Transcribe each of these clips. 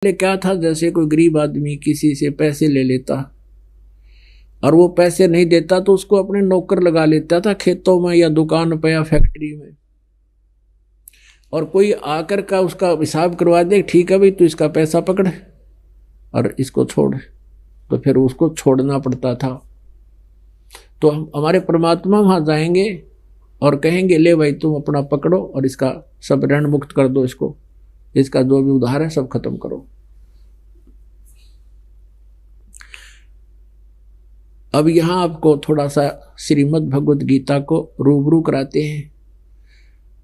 पहले क्या था, जैसे कोई गरीब आदमी किसी से पैसे ले लेता और वो पैसे नहीं देता तो उसको अपने नौकर लगा लेता था खेतों में या दुकान पे या फैक्ट्री में, और कोई आकर का उसका हिसाब करवा दे, ठीक है भाई तू इसका पैसा पकड़ और इसको छोड़, तो फिर उसको छोड़ना पड़ता था। तो हम हमारे परमात्मा वहां जाएंगे और कहेंगे ले भाई तुम अपना पकड़ो और इसका सब ऋण मुक्त कर दो, इसको इसका जो भी उधार है सब खत्म करो। अब यहां आपको थोड़ा सा श्रीमद् भगवद गीता को रूबरू कराते हैं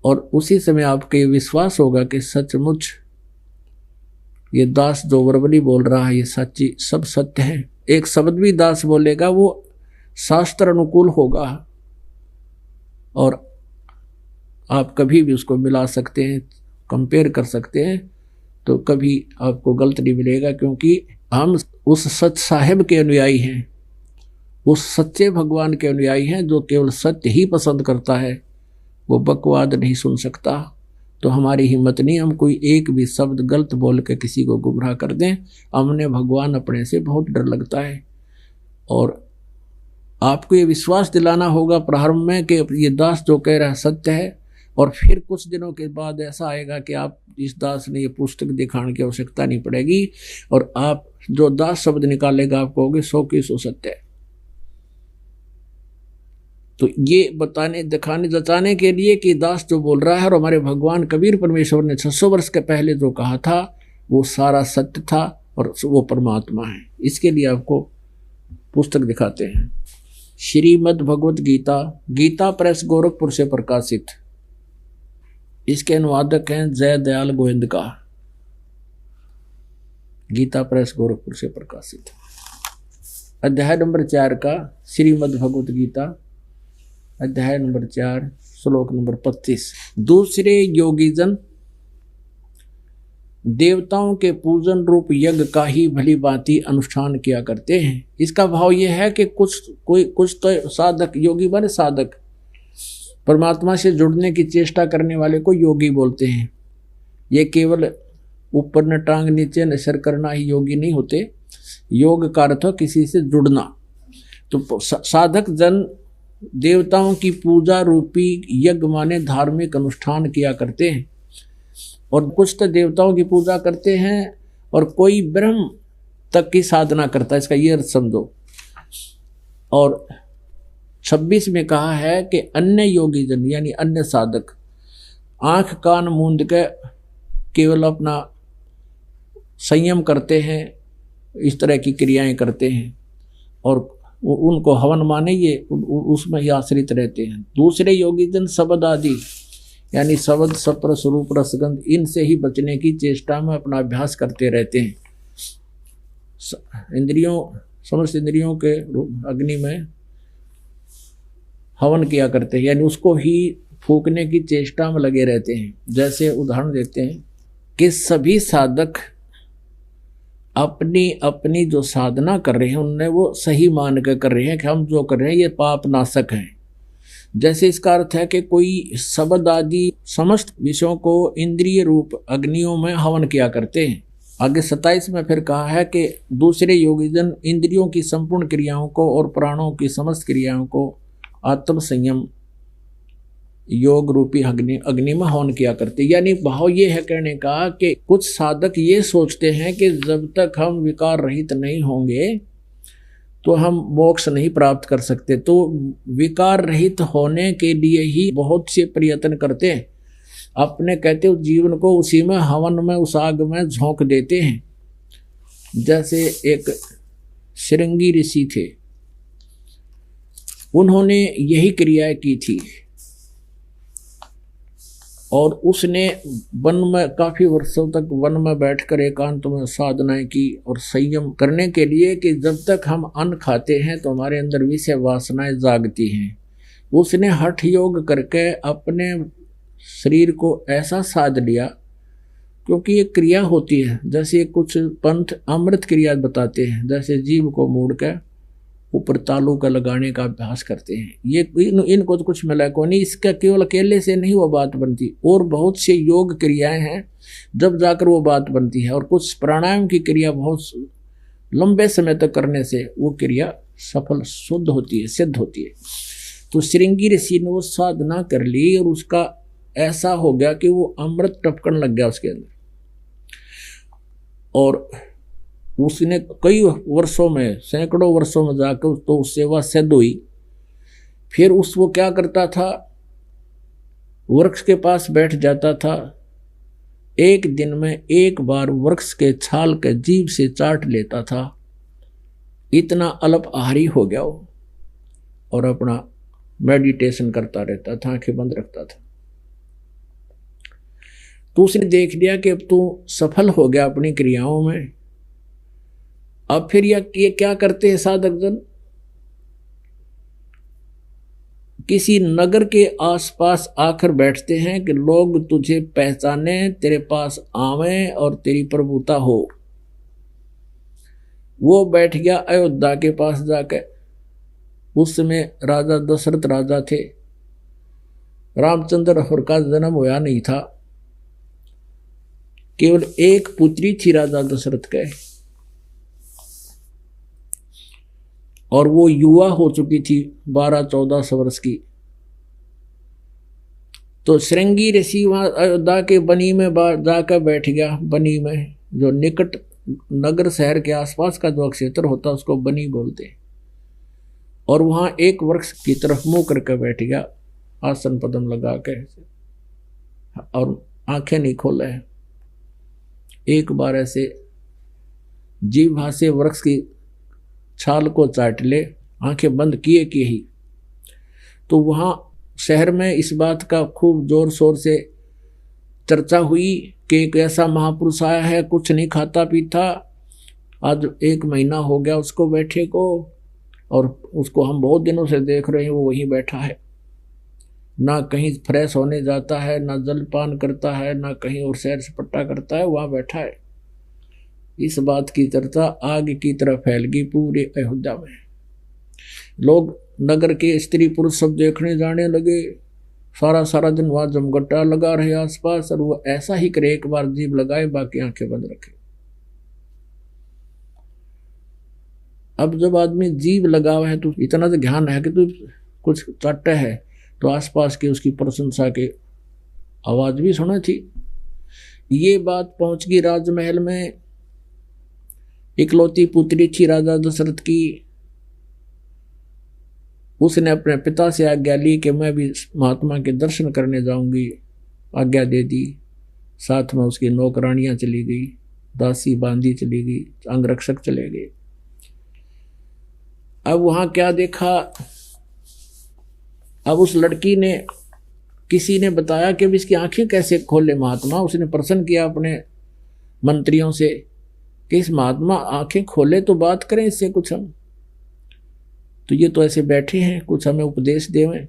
और उसी समय आपको ये विश्वास होगा कि सचमुच ये दास जो वर्बली बोल रहा है ये सच्ची सब सत्य है। एक शब्द भी दास बोलेगा वो शास्त्र अनुकूल होगा और आप कभी भी उसको मिला सकते हैं, कंपेयर कर सकते हैं, तो कभी आपको गलत नहीं मिलेगा, क्योंकि हम उस सच साहिब के अनुयायी हैं, उस सच्चे भगवान के अनुयायी हैं जो केवल सत्य ही पसंद करता है, वो बकवाद नहीं सुन सकता। तो हमारी हिम्मत नहीं हम कोई एक भी शब्द गलत बोल के किसी को गुमराह कर दें। हमने भगवान अपने से बहुत डर लगता है और आपको ये विश्वास दिलाना होगा प्रारंभ में कि ये दास जो कह रहा है सत्य है, और फिर कुछ दिनों के बाद ऐसा आएगा कि आप इस दास ने ये पुस्तक दिखाने की आवश्यकता नहीं पड़ेगी और आप जो दास शब्द निकालेगा आप कहोगे 100 की 100 सत्य है। तो ये बताने दिखाने जताने के लिए कि दास जो बोल रहा है और हमारे भगवान कबीर परमेश्वर ने 600 वर्ष के पहले जो कहा था वो सारा सत्य था और वो परमात्मा है, इसके लिए आपको पुस्तक दिखाते हैं। श्रीमद् भगवद गीता, गीता प्रेस गोरखपुर से प्रकाशित, इसके अनुवादक हैं जय दयाल गोविंद का, गीता प्रेस गोरखपुर से प्रकाशित। अध्याय नंबर 4 का श्रीमद् भगवद गीता, अध्याय नंबर 4 श्लोक नंबर 25। दूसरे योगीजन देवताओं के पूजन रूप यज्ञ का ही भली भांति अनुष्ठान किया करते हैं। इसका भाव यह है कि कुछ तो साधक, योगी बने साधक, परमात्मा से जुड़ने की चेष्टा करने वाले को योगी बोलते हैं। ये केवल ऊपर न टांग नीचे न सिर करना ही योगी नहीं होते, योग का अर्थ किसी से जुड़ना। तो साधक जन देवताओं की पूजा रूपी यज्ञ माने धार्मिक अनुष्ठान किया करते हैं, और कुछ तो देवताओं की पूजा करते हैं और कोई ब्रह्म तक की साधना करता है, इसका ये अर्थ समझो। और 26 में कहा है कि अन्य योगी जन यानी अन्य साधक आंख कान मूंद के केवल अपना संयम करते हैं, इस तरह की क्रियाएं करते हैं और उनको हवन माने ये उसमें ही आश्रित रहते हैं। दूसरे योगी जन शब्द आदि यानी शब्द सप्र स्वरूप रसगंध इनसे ही बचने की चेष्टा में अपना अभ्यास करते रहते हैं। इंद्रियों समस्त इंद्रियों के अग्नि में हवन किया करते हैं, यानी उसको ही फूकने की चेष्टा में लगे रहते हैं। जैसे उदाहरण देते हैं कि सभी साधक अपनी अपनी जो साधना कर रहे हैं उनने वो सही मान कर कर रहे हैं कि हम जो कर रहे हैं ये पाप नाशक हैं। जैसे इसका अर्थ है कि कोई शब्द आदि समस्त विषयों को इंद्रिय रूप अग्नियों में हवन किया करते हैं। आगे 27 में फिर कहा है कि दूसरे योगीजन इंद्रियों की संपूर्ण क्रियाओं को और प्राणों की समस्त क्रियाओं को आत्म संयम योग रूपी अग्नि में हवन किया करते। यानी भाव ये है कहने का कि कुछ साधक ये सोचते हैं कि जब तक हम विकार रहित नहीं होंगे तो हम मोक्ष नहीं प्राप्त कर सकते। तो विकार रहित होने के लिए ही बहुत से प्रयत्न करते हैं, अपने कहते हो जीवन को उसी में हवन में उस आग में झोंक देते हैं। जैसे एक श्रृंगी ऋषि थे, उन्होंने यही क्रियाएं की थी और उसने वन में काफी वर्षों तक वन में बैठकर एकांत में साधनाएं की और संयम करने के लिए कि जब तक हम अन्न खाते हैं तो हमारे अंदर विषय वासनाएं जागती हैं। उसने हठ योग करके अपने शरीर को ऐसा साध लिया, क्योंकि ये क्रिया होती है। जैसे कुछ पंथ अमृत क्रिया बताते हैं, जैसे जीव को मोड़ के ऊपर तालू का लगाने का अभ्यास करते हैं। ये इनको तो कुछ मिला को नहीं, इसका केवल अकेले से नहीं वो बात बनती, और बहुत से योग क्रियाएं हैं जब जाकर वो बात बनती है। और कुछ प्राणायाम की क्रिया बहुत लंबे समय तक करने से वो क्रिया सफल शुद्ध होती है, सिद्ध होती है। तो श्रृंगी ऋषि ने वो साधना कर ली और उसका ऐसा हो गया कि वो अमृत टपकन लग गया उसके अंदर, और उसने कई वर्षों में, सैकड़ों वर्षों में जाकर तो उससे वह सिद्ध हुई। फिर वो क्या करता था, वृक्ष के पास बैठ जाता था, एक दिन में एक बार वृक्ष के छाल के जीभ से चाट लेता था। इतना अल्प आहारी हो गया वो, और अपना मेडिटेशन करता रहता था, आंखें बंद रखता था। तो उसने देख लिया कि अब तू सफल हो गया अपनी क्रियाओं में। अब फिर ये क्या करते हैं साधक जन, किसी नगर के आसपास आकर बैठते हैं कि लोग तुझे पहचाने, तेरे पास आवें और तेरी प्रभुता हो। वो बैठ गया अयोध्या के पास जाकर। उस समय राजा दशरथ राजा थे, रामचंद्र का जन्म होया नहीं था, केवल एक पुत्री थी राजा दशरथ के, और वो युवा हो चुकी थी 12-14 वर्ष की। तो श्रृंगी ऋषि वहां अयोध्या के बनी में जाकर बैठ गया। बनी में जो निकट नगर शहर के आसपास का जो क्षेत्र होता है उसको बनी बोलते, और वहां एक वृक्ष की तरफ मुंह करके बैठ गया, आसन पद्म लगा के, और आंखें नहीं खोले। एक बार ऐसे जीभ से वृक्ष की छाल को चाट ले, आंखें बंद किए कि ही। तो वहां शहर में इस बात का खूब जोर शोर से चर्चा हुई कि एक ऐसा महापुरुष आया है, कुछ नहीं खाता पीता, आज 1 महीना हो गया उसको बैठे को, और उसको हम बहुत दिनों से देख रहे हैं, वो वहीं बैठा है, ना कहीं फ्रेश होने जाता है, ना जलपान करता है, ना कहीं और सैर सपट्टा करता है, वहां बैठा है। इस बात की चर्चा आग की तरह फैल गई पूरे अयोध्या में। लोग नगर के स्त्री पुरुष सब देखने जाने लगे, सारा दिन वहां जमघटा लगा रहे आसपास, और वो ऐसा ही करे, एक बार जीभ लगाए बाकी आंखें बंद रखे। अब जब आदमी जीभ लगा हुआ है तो इतना तो ध्यान है कि तू कुछ चाटे है, तो आसपास की उसकी प्रशंसा की आवाज भी सुना थी। ये बात पहुंच गई राजमहल में। इकलौती पुत्री थी राजा दशरथ की, उसने अपने पिता से आज्ञा ली कि मैं भी महात्मा के दर्शन करने जाऊंगी। आज्ञा दे दी। साथ में उसकी नौकरानियां चली गई, दासी बांदी चली गई, अंगरक्षक चले गए। अब वहां क्या देखा, अब उस लड़की ने, किसी ने बताया कि इसकी आंखें कैसे खोले महात्मा। उसने प्रश्न किया अपने मंत्रियों से कि इस महात्मा आंखें खोले तो बात करें इससे कुछ हम, तो ये तो ऐसे बैठे हैं, कुछ हमें उपदेश देवें।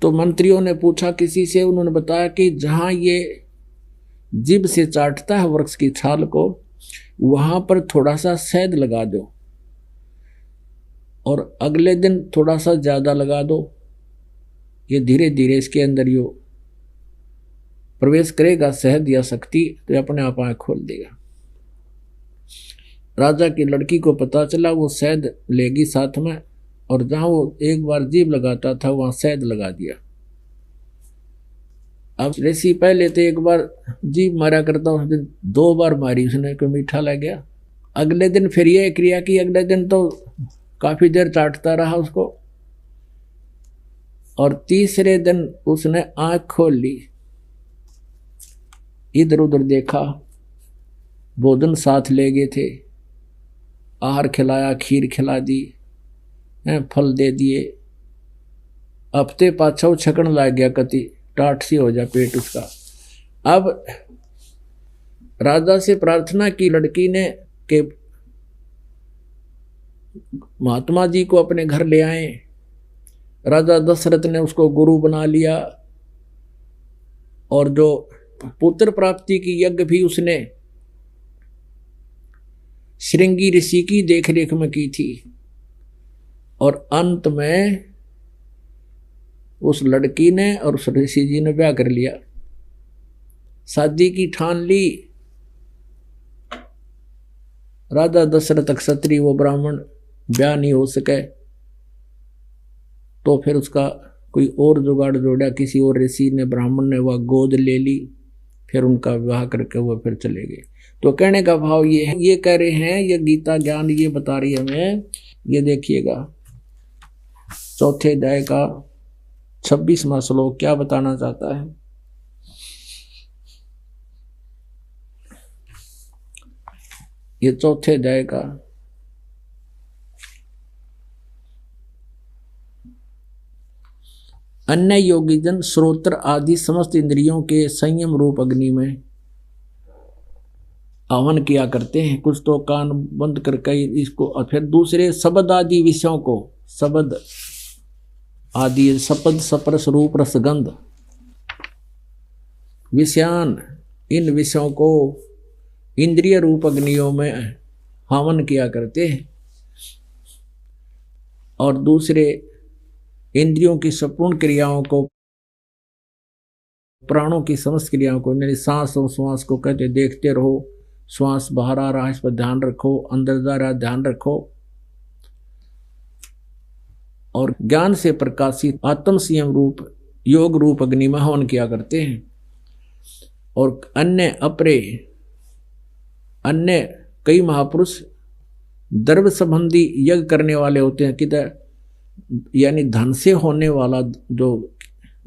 तो मंत्रियों ने पूछा किसी से, उन्होंने बताया कि जहां ये जीभ से चाटता है वृक्ष की छाल को, वहां पर थोड़ा सा शहद लगा दो, और अगले दिन थोड़ा सा ज्यादा लगा दो। ये धीरे धीरे इसके अंदर यो प्रवेश करेगा शहद या शक्ति, तो अपने आप आंख खोल देगा। राजा की लड़की को पता चला, वो शहद लेगी साथ में, और जहां वो एक बार जीभ लगाता था वहां शहद लगा दिया। अब ऋषि पहले तो एक बार जीभ मारा करता, उस दिन 2 बार मारी उसने, कोई मीठा लग गया। अगले दिन फिर ये क्रिया की, अगले दिन तो काफी देर चाटता रहा उसको, और तीसरे दिन उसने आंख खोल ली, इधर उधर देखा, भोजन साथ ले गए थे, आहार खिलाया, खीर खिला दी, फल दे दिए। हफ्ते पाछा छकन लग गया, कति टाट सी हो जा पेट उसका। अब राजा से प्रार्थना की लड़की ने कि महात्मा जी को अपने घर ले आए। राजा दशरथ ने उसको गुरु बना लिया, और जो पुत्र प्राप्ति की यज्ञ भी उसने श्रृंगी ऋषि की देखरेख में की थी। और अंत में उस लड़की ने और उस ऋषि जी ने ब्याह कर लिया, शादी की ठान ली। राजा दशरथ क्षत्रिय, वो ब्राह्मण, ब्याह नहीं हो सके तो फिर उसका कोई और जुगाड़ जोड़ा, किसी और ऋषि ने, ब्राह्मण ने वह गोद ले ली, फिर उनका विवाह करके वो फिर चले गए। तो कहने का भाव ये है, ये कह रहे हैं, ये गीता ज्ञान ये बता रही है हमें। ये देखिएगा चौथे अध्याय का 26वां श्लोक क्या बताना चाहता है। ये चौथे अध्याय का अन्य योगीजन श्रोत्र आदि समस्त इंद्रियों के संयम रूप अग्नि में आह्वान किया करते हैं। कुछ तो कान बंद करके इसको, और फिर दूसरे शब्द आदि विषयों को, शब्द आदि शब्द स्पर्श रूप रसगंध विषयान, इन विषयों को इंद्रिय रूप अग्नियों में हवन किया करते हैं। और दूसरे इंद्रियों की संपूर्ण क्रियाओं को, प्राणों की समस्त क्रियाओं को, यानी सांस और श्वास को कहते देखते रहो, श्वास बाहर आ रहा है इस पर ध्यान रखो, अंदर जा रहा ध्यान रखो। और ज्ञान से प्रकाशित आत्म संयम रूप योग रूप अग्नि में हवन किया करते हैं। और अन्य कई महापुरुष द्रव्य संबंधी यज्ञ करने वाले होते हैं, किधर यानी धन से होने वाला जो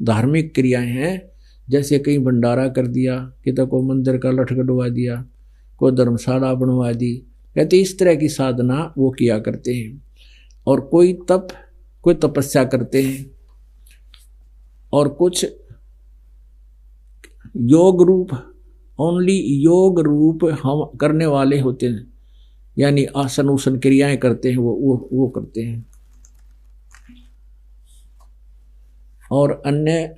धार्मिक क्रियाएं हैं, जैसे कहीं भंडारा कर दिया, किधर को मंदिर का लठ गड़वा दिया, कोई धर्मशाला बनवा दी, कहते इस तरह की साधना वो किया करते हैं। और कोई तपस्या करते हैं, और कुछ योग रूप, ओनली योग रूप हम करने वाले होते हैं, यानी आसन उसन क्रियाएं करते हैं, वो करते हैं। और अन्य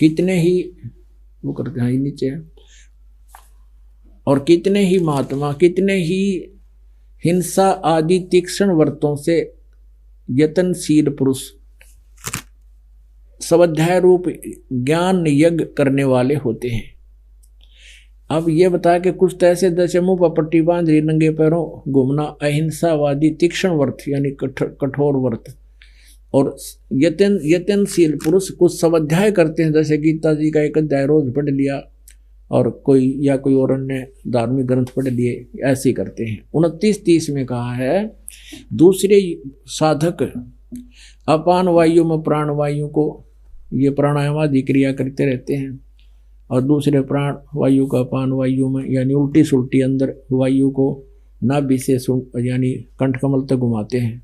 कितने ही वो करते हैं, नीचे है। और कितने ही महात्मा, कितने ही हिंसा आदि तीक्ष्ण व्रतों से यत्नशील पुरुष स्वाध्याय रूप ज्ञान यज्ञ करने वाले होते हैं। अब ये बता के कुछ तो ऐसे जैसे मुंह पर पट्टी बांध रही, नंगे पैरों घूमना, अहिंसावादी तीक्ष्ण व्रत यानी कठोर व्रत। और यत्नशील पुरुष कुछ स्वाध्याय करते हैं, जैसे गीता जी का एक अध्याय रोज पढ़ लिया, और कोई और अन्य धार्मिक ग्रंथ पढ़ लिए, ऐसे करते हैं। 29-30 में कहा है, दूसरे साधक अपान वायु में प्राण वायु को, ये प्राणायाम आदि क्रिया करते रहते हैं, और दूसरे प्राण वायु का अपान वायु में, यानी उल्टी सुल्टी अंदर वायु को नाभि से यानी कंठकमल तक घुमाते हैं।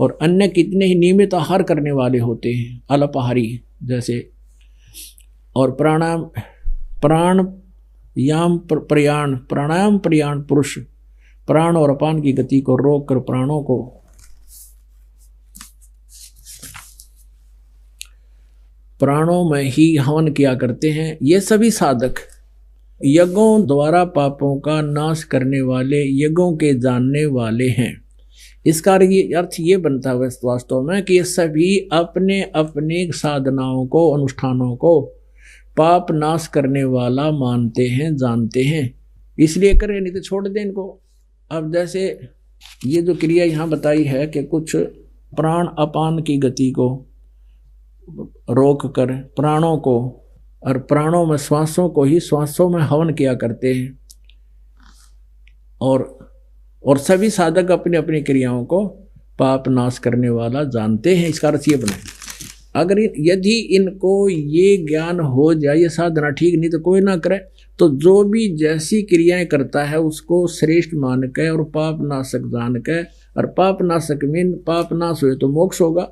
और अन्य कितने ही नियमित आहार करने वाले होते हैं, अल्पाहारी जैसे। और प्राणायाम प्रयाण पुरुष प्राण और अपान की गति को रोक कर प्राणों को प्राणों में ही हवन किया करते हैं। ये सभी साधक यज्ञों द्वारा पापों का नाश करने वाले, यज्ञों के जानने वाले हैं। इसका अर्थ ये बनता है वास्तव में कि ये सभी अपने अपने साधनाओं को, अनुष्ठानों को पाप नाश करने वाला मानते हैं, जानते हैं, इसलिए करें, नहीं तो छोड़ दें इनको। अब जैसे ये जो क्रिया यहाँ बताई है कि कुछ प्राण अपान की गति को रोक कर प्राणों को, और प्राणों में श्वासों को ही श्वासों में हवन किया करते हैं। और सभी साधक अपनी अपनी क्रियाओं को पाप नाश करने वाला जानते हैं। इसका अर्थ ये बनाए, अगर यदि इनको ये ज्ञान हो जाए, ये साधना ठीक, नहीं तो कोई ना करे, तो जो भी जैसी क्रियाएं करता है उसको श्रेष्ठ मान के और पाप नाशक जान के, और पाप नाशक मीन पाप नाश हुए तो मोक्ष होगा,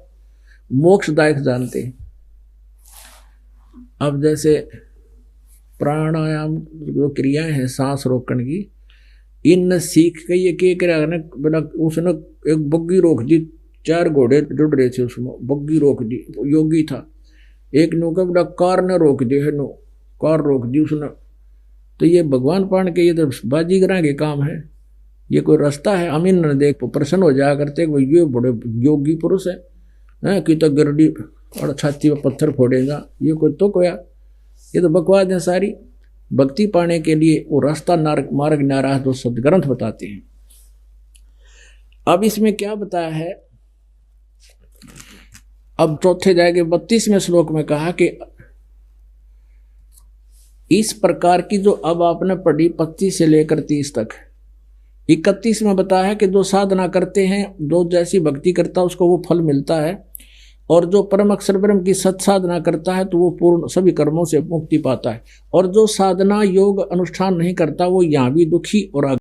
मोक्षदायक जानते हैं। अब जैसे प्राणायाम जो क्रियाएं हैं सांस रोकने की, इन सीख के ये क्या करा, बेटा उसने एक बग्गी रोक दी, 4 घोड़े जुड़ रहे थे उसमें, बग्गी रोक दी, योगी था। एक नो का बेटा कार ने रोक दी है, नो कार रोक दी उसने। तो ये भगवान पान के ये तो बाजीगरा के काम है, ये कोई रास्ता है? अमीन ने देख प्रसन्न हो जाया करते ये बड़े योगी पुरुष है कि तो गिरडी और छाती में पत्थर फोड़ेगा, ये कोई तो कोया, ये तो बकवास है सारी। भक्ति पाने के लिए वो रास्ता मार्ग नाराज दो शब्द ग्रंथ बताते हैं। अब इसमें क्या बताया है, अब चौथे जाएंगे 32वें श्लोक में कहा कि इस प्रकार की जो अब आपने पढ़ी 25 से लेकर 30 तक, 31 में बताया है कि जो साधना करते हैं, जो जैसी भक्ति करता है उसको वो फल मिलता है, और जो परम अक्षर ब्रह्म की सत साधना करता है तो वो पूर्ण सभी कर्मों से मुक्ति पाता है, और जो साधना योग अनुष्ठान नहीं करता वो यहाँ भी दुखी और